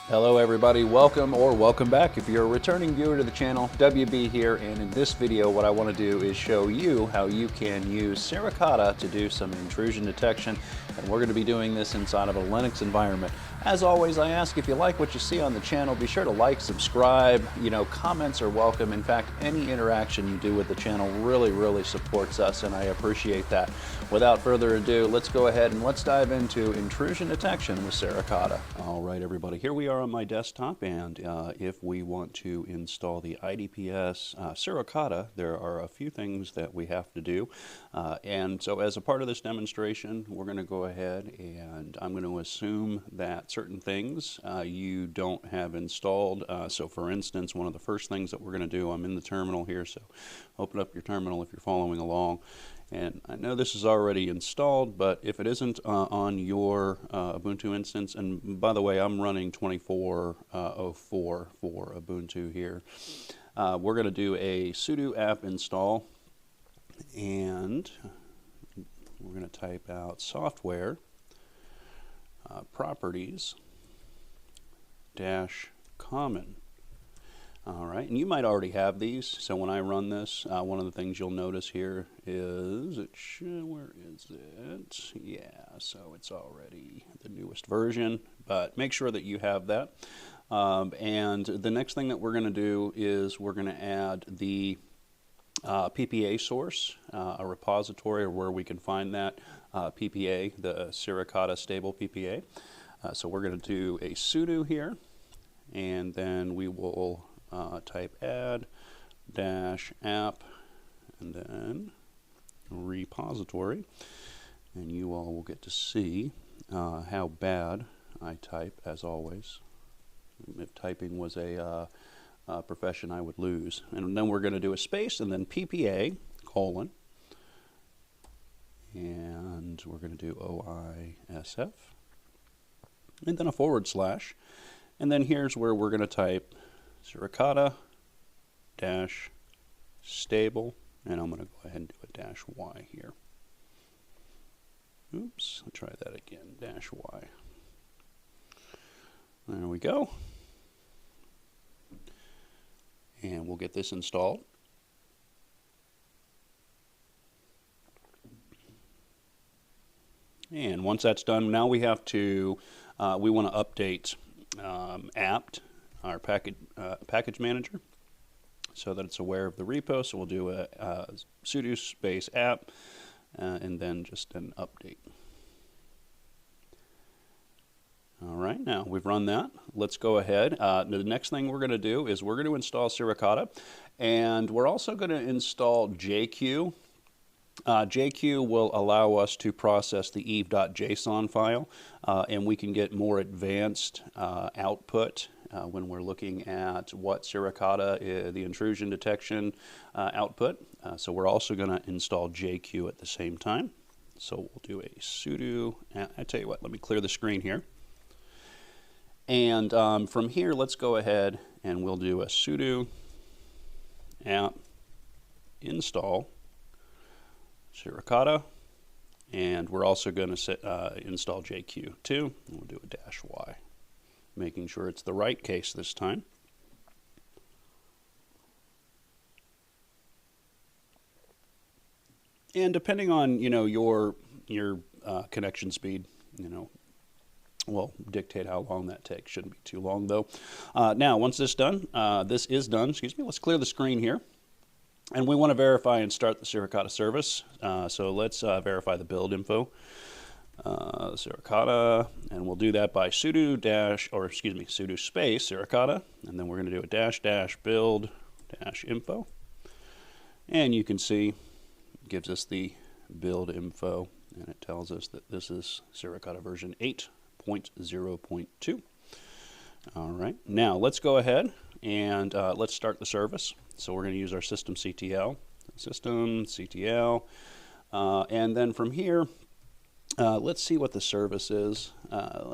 Hello everybody, welcome or welcome back. If you're a returning viewer to the channel, WB here, and in this video what I want to do is show you how you can use Suricata to do some intrusion detection, and we're going to be doing this inside of a Linux environment. As always, I ask if you like what you see on the channel, be sure to like, subscribe, comments are welcome. In fact, any interaction you do with the channel really supports us, and I appreciate that. Without further ado, let's go ahead and let's dive into intrusion detection with Suricata. All right, everybody, here we are on my desktop, and if we want to install the IDPS Suricata, there are a few things that we have to do. And so as a part of this demonstration, we're going to go ahead and I'm going to assume that certain things you don't have installed. So for instance, one of the first things that we're going to do, I'm in the terminal here, so open up your terminal if you're following along. And I know this is already installed, but if it isn't on your Ubuntu instance, and by the way, I'm running 24.04 for Ubuntu here, we're going to do a sudo apt install, and we're going to type out software properties -common. All right, and you might already have these, so when I run this, one of the things you'll notice here is, where is it? Yeah, so it's already the newest version, but make sure that you have that. And the next thing that we're going to do is we're going to add the PPA source, a repository, or where we can find that PPA, the Suricata stable PPA. So we're going to do a sudo here, and then we will type add -app and then repository, and you all will get to see how bad I type, as always. If typing was a profession I would lose. And then we're going to do a space and then PPA : and we're going to do OISF and then a /, and then here's where we're going to type Suricata -stable, and I'm going to go ahead and do a -y here. Oops, let's try that again, -y. There we go. And we'll get this installed. And once that's done, now we have to, we want to update apt, our package manager, so that it's aware of the repo. So we'll do a sudo space apt and then just an update. All right, now we've run that. Let's go ahead. The next thing we're going to do is we're going to install Suricata, and we're also going to install JQ. JQ will allow us to process the eve.json file, and we can get more advanced output when we're looking at what Suricata, the intrusion detection output. So we're also going to install JQ at the same time. So we'll do a sudo, I tell you what, let me clear the screen here. And from here, let's go ahead and we'll do a sudo apt install Suricata, and we're also going to install JQ too. We'll do a -y, making sure it's the right case this time. And depending on your connection speed, will dictate how long that takes. Shouldn't be too long though. Now, once this is done, excuse me, let's clear the screen here. And we want to verify and start the Suricata service. So let's verify the build info. Suricata, and we'll do that by sudo sudo space Suricata, and then we're going to do a --build -info. And you can see it gives us the build info, and it tells us that this is Suricata version 8.0.2. All right, now let's go ahead and let's start the service. So we're going to use our systemctl, and then from here, let's see what the service is.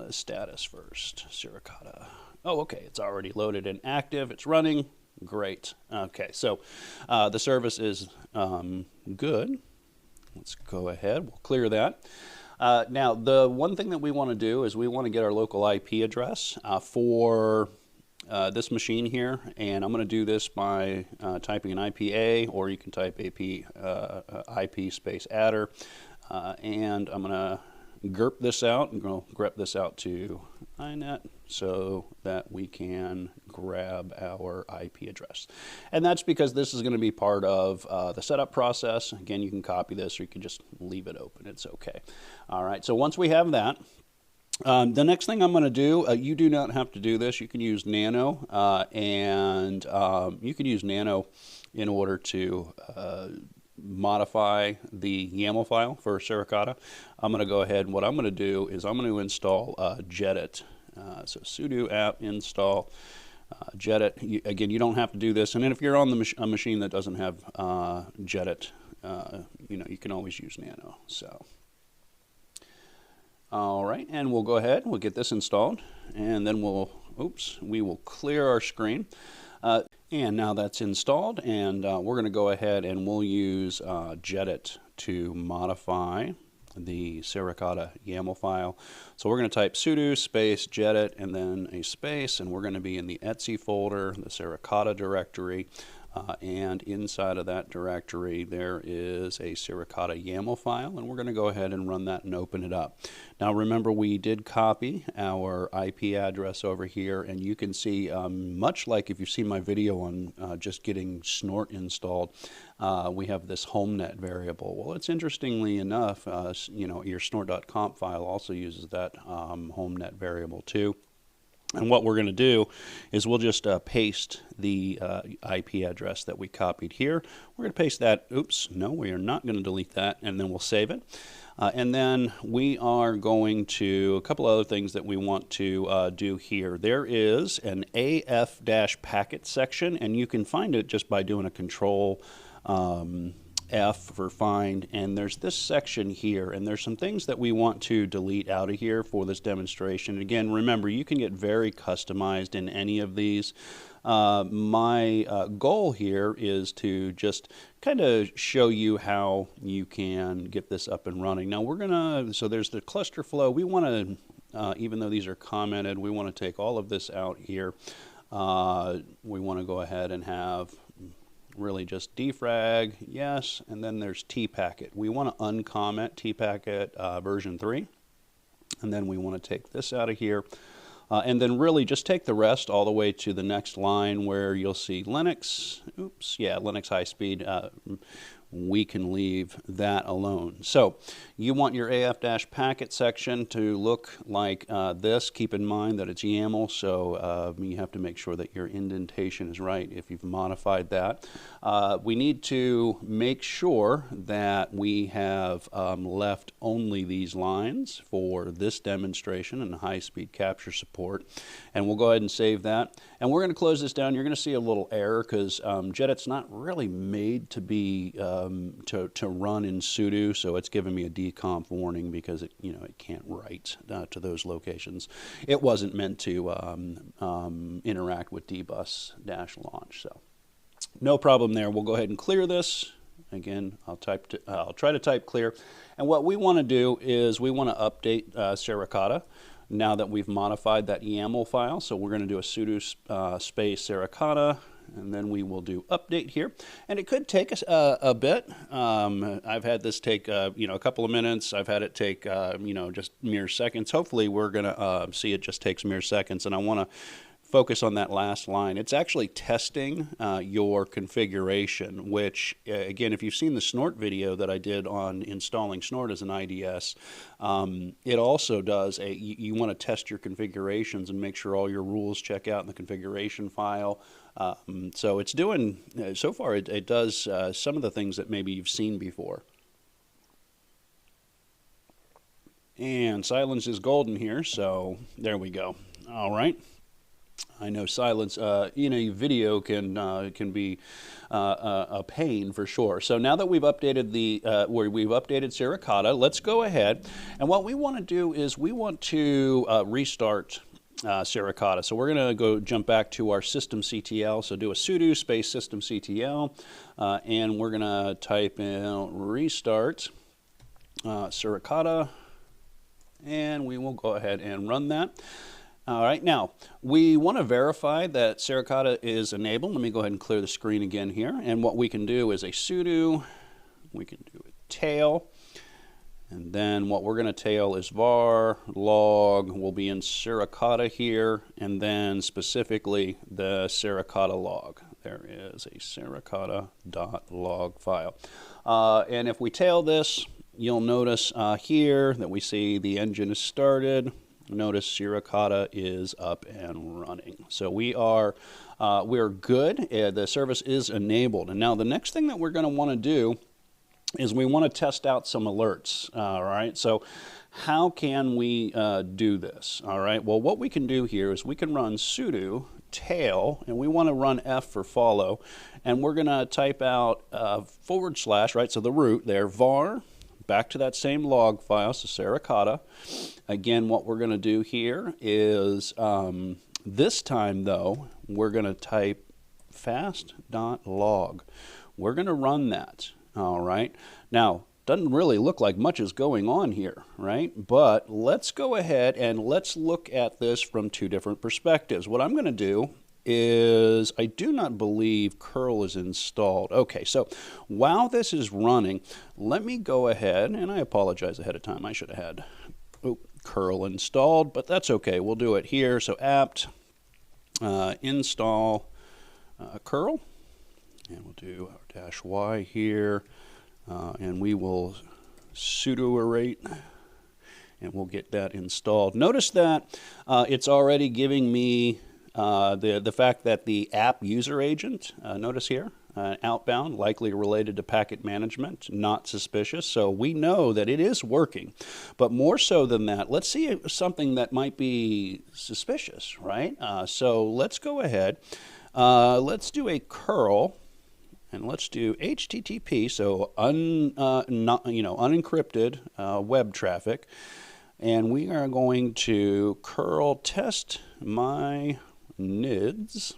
Status first, Suricata. Oh, okay, it's already loaded and active. It's running. Great. Okay, so the service is good. Let's go ahead. We'll clear that. Now, the one thing that we want to do is we want to get our local IP address for this machine here, and I'm going to do this by typing an IPA, or you can type IP space adder, and I'm going to grep this out, and go grep this out to inet so that we can grab our IP address. And that's because this is going to be part of the setup process. Again, you can copy this or you can just leave it open. It's okay. All right, so once we have that, the next thing I'm going to do, you do not have to do this. You can use Nano, and you can use Nano in order to modify the YAML file for Suricata. I'm going to go ahead, and what I'm going to do is I'm going to install Jedit. So sudo apt install Jedit. Again, you don't have to do this, and then if you're on a machine that doesn't have Jedit, you can always use Nano. So, all right, and we'll go ahead. We'll get this installed, and then we will clear our screen. And now that's installed, and we're going to go ahead and we'll use Jedit to modify the Suricata YAML file. So we're going to type sudo space Jedit and then a space, and we're going to be in the Etsy folder, the Suricata directory. And inside of that directory there is a Suricata YAML file, and we're going to go ahead and run that and open it up. Now remember, we did copy our IP address over here, and you can see, much like if you've seen my video on just getting Snort installed, we have this homenet variable. Well, it's interestingly enough, your snort.conf file also uses that homenet variable too. And what we're going to do is we'll just paste the IP address that we copied here. We're going to paste that. Oops, no, we are not going to delete that, and then we'll save it. And then we are going to, a couple other things that we want to do here. There is an AF-packet section, and you can find it just by doing a control F for find, and there's this section here, and there's some things that we want to delete out of here for this demonstration. Again, remember, you can get very customized in any of these. My goal here is to just kind of show you how you can get this up and running. Now we're gonna, so there's the cluster flow. We want to, even though these are commented, we want to take all of this out here. We want to go ahead and have really just defrag, yes, and then there's tpacket. We want to uncomment tpacket version 3, and then we want to take this out of here, and then really just take the rest all the way to the next line where you'll see Linux. Oops, yeah, Linux high speed. We can leave that alone. So you want your AF-packet section to look like this. Keep in mind that it's YAML, so you have to make sure that your indentation is right if you've modified that. We need to make sure that we have left only these lines for this demonstration and high-speed capture support. And we'll go ahead and save that. And we're going to close this down. You're going to see a little error because Jedit's not really made to be to run in sudo, so it's giving me a deconf warning because it can't write to those locations. It wasn't meant to interact with dbus-launch, so no problem there. We'll go ahead and clear this. Again, I'll try to type clear. And what we want to do is we want to update Suricata now that we've modified that YAML file. So we're going to do a sudo space Suricata, and then we will do update here. And it could take us a bit. I've had this take a couple of minutes. I've had it take just mere seconds. Hopefully we're going to see it just takes mere seconds. And I want to focus on that last line. It's actually testing your configuration, which, again, if you've seen the Snort video that I did on installing Snort as an IDS, it also does you want to test your configurations and make sure all your rules check out in the configuration file. So it's doing, so far it does some of the things that maybe you've seen before. And silence is golden here, so there we go. All right. I know silence in a video can be a pain for sure. So now that we've updated we've updated Suricata, let's go ahead, and what we want to do is we want to restart Suricata. So we're going to jump back to our systemctl. So do a sudo space systemctl, and we're going to type in restart Suricata. and we will go ahead and run that. All right, now we want to verify that suricata is enabled. Let me go ahead and clear the screen again here. And what we can do is a sudo, we can do a tail, and then what we're going to tail is var log will be in suricata here, and then specifically the suricata log. There is a suricata.log file. And if we tail this, you'll notice here that we see the engine is started. Notice suricata is up and running. So we're good. The service is enabled. And now the next thing that we're going to want to do is we want to test out some alerts. All right. So how can we do this? All right. Well, what we can do here is we can run sudo tail, and we want to run F for follow, and we're going to type out / right? So the root there, var, back to that same log file, so suricata. Again, what we're going to do here is, this time though, we're going to type fast.log. We're going to run that, all right? Now, doesn't really look like much is going on here, right? But let's go ahead and let's look at this from two different perspectives. What I'm going to do is, I do not believe curl is installed. Okay, so while this is running, let me go ahead, and I apologize ahead of time. I should have had curl installed, but that's okay. We'll do it here. So apt install curl, and we'll do our -y here, and we will sudo arrate, and we'll get that installed. Notice that it's already giving me the fact that the app user agent, notice here, outbound, likely related to packet management, not suspicious. So we know that it is working. But more so than that, let's see something that might be suspicious, right? So let's go ahead. Let's do a curl, and let's do HTTP, so unencrypted web traffic. And we are going to curl test my nids.org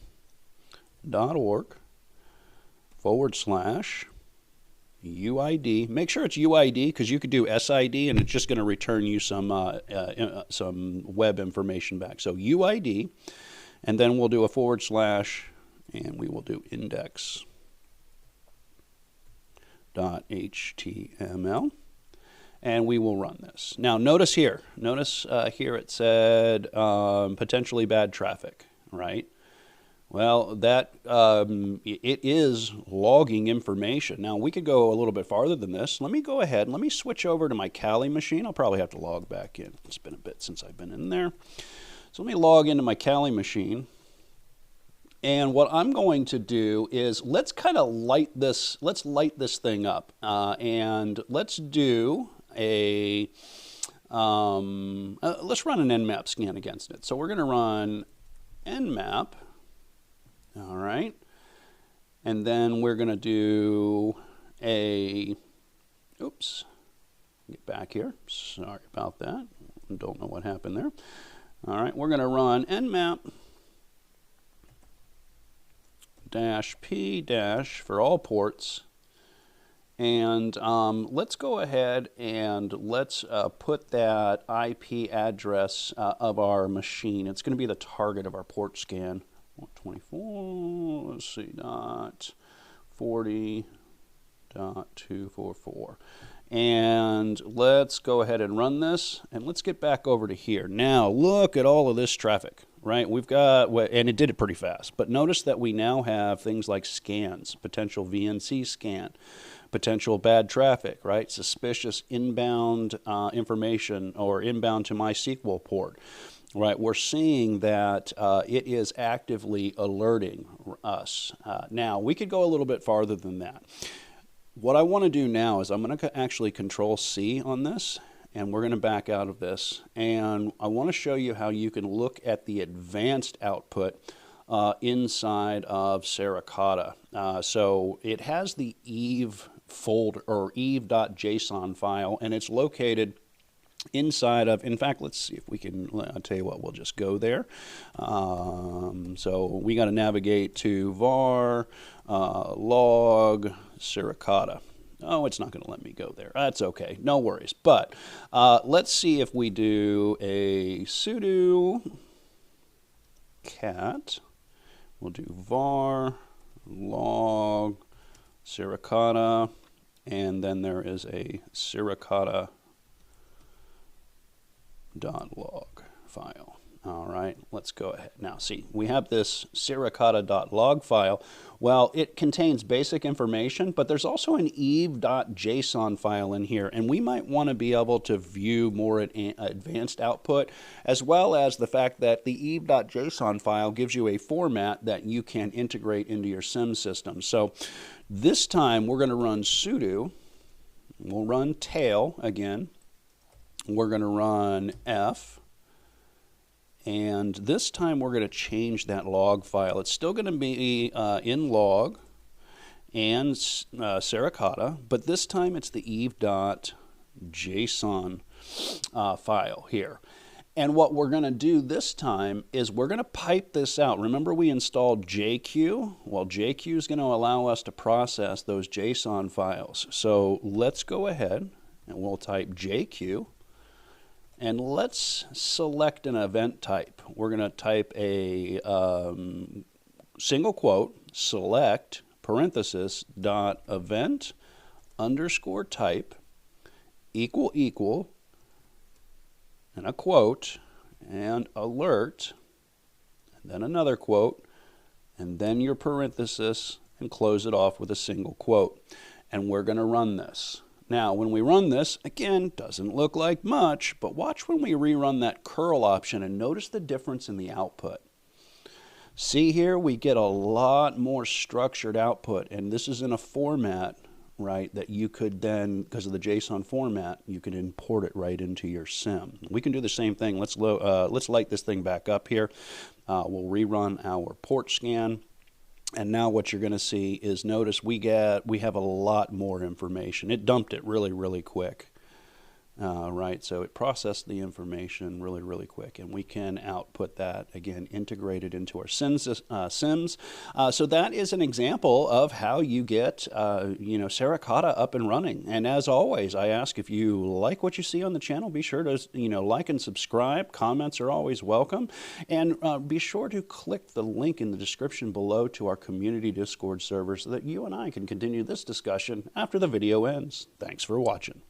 /UID. Make sure it's UID, because you could do SID and it's just going to return you some web information back. So UID, and then we'll do a / and we will do index.html. And we will run this. Now notice here here it said potentially bad traffic, right? Well, that it is logging information. Now we could go a little bit farther than this. Let me go ahead and let me switch over to my Kali machine. I'll probably have to log back in. It's been a bit since I've been in there. So let me log into my Kali machine. And what I'm going to do is let's kind of light this thing up, and let's do a let's run an nmap scan against it. So we're going to run nmap, all right, and then we're going to do a get back here, sorry about that, don't know what happened there. All right, we're going to run nmap -p- for all ports. And let's go ahead and let's put that IP address of our machine. It's going to be the target of our port scan. 124, let's see, .40.244. And let's go ahead and run this, and let's get back over to here. Now look at all of this traffic, right? We've got, and it did it pretty fast, but notice that we now have things like scans, potential VNC scan, potential bad traffic, right? Suspicious inbound information, or inbound to MySQL port, right? We're seeing that it is actively alerting us. Now, we could go a little bit farther than that. What I want to do now is I'm going to actually Control-C on this, and we're going to back out of this. And I want to show you how you can look at the advanced output inside of suricata. So it has the Eve folder, or eve.json file, and it's located inside of, in fact, let's see if we can, I'll tell you what, we'll just go there. So we got to navigate to var log suricata. Oh, it's not going to let me go there. That's okay. No worries. But let's see if we do a sudo cat. We'll do var log suricata, and then there is a suricata.log file. All right, let's go ahead. Now, see, we have this suricata.log file. Well, it contains basic information, but there's also an eve.json file in here, and we might want to be able to view more advanced output, as well as the fact that the eve.json file gives you a format that you can integrate into your SIM system. So this time we're going to run sudo. We'll run tail again. We're going to run f. And this time we're going to change that log file. It's still going to be in log and suricata, but this time it's the eve.json file here. And what we're going to do this time is we're going to pipe this out. Remember we installed JQ? Well, JQ is going to allow us to process those JSON files. So let's go ahead and we'll type JQ. And let's select an event type. We're going to type a single quote, select, parenthesis, dot event underscore type equal, and a quote, and alert, and then another quote, and then your parenthesis, and close it off with a single quote. And we're going to run this. Now, when we run this, again, doesn't look like much, but watch when we rerun that curl option and notice the difference in the output. See here, we get a lot more structured output, and this is in a format, right, that you could then, because of the JSON format, you can import it right into your SIM. We can do the same thing. Let's light this thing back up here. We'll rerun our port scan. And now what you're going to see is, notice we have a lot more information. It dumped it really, really quick. Right, so it processed the information really, really quick, and we can output that, again, integrated into our SIMs. So that is an example of how you get, suricata up and running. And as always, I ask, if you like what you see on the channel, be sure to, like and subscribe. Comments are always welcome. And be sure to click the link in the description below to our community Discord server so that you and I can continue this discussion after the video ends. Thanks for watching.